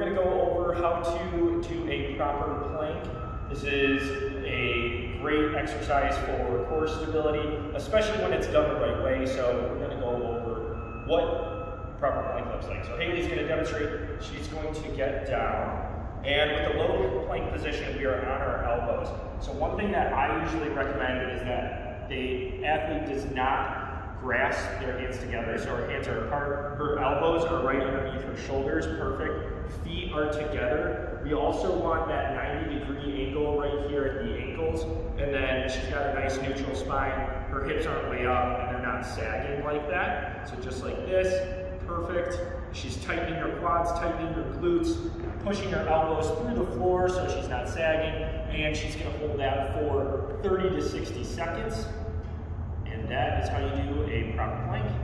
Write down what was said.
going to go over how to do a proper plank. This is a great exercise for core stability, especially when it's done the right way. So we're going to go over what proper plank looks like. So Haley's going to demonstrate. She's going to get down. And with the low plank position, we are on our elbows. So one thing that I usually recommend is that the athlete does not grasp their hands together, so her hands are apart. Her elbows are right underneath her shoulders, perfect. Feet are together. We also want that 90-degree angle right here at the ankles, and then she's got a nice neutral spine. Her hips aren't way up, and they're not sagging like that. So just like this, perfect. She's tightening her quads, tightening her glutes, pushing her elbows through the floor so she's not sagging, and she's gonna hold that for 30 to 60 seconds. And that is how you do a proper plank.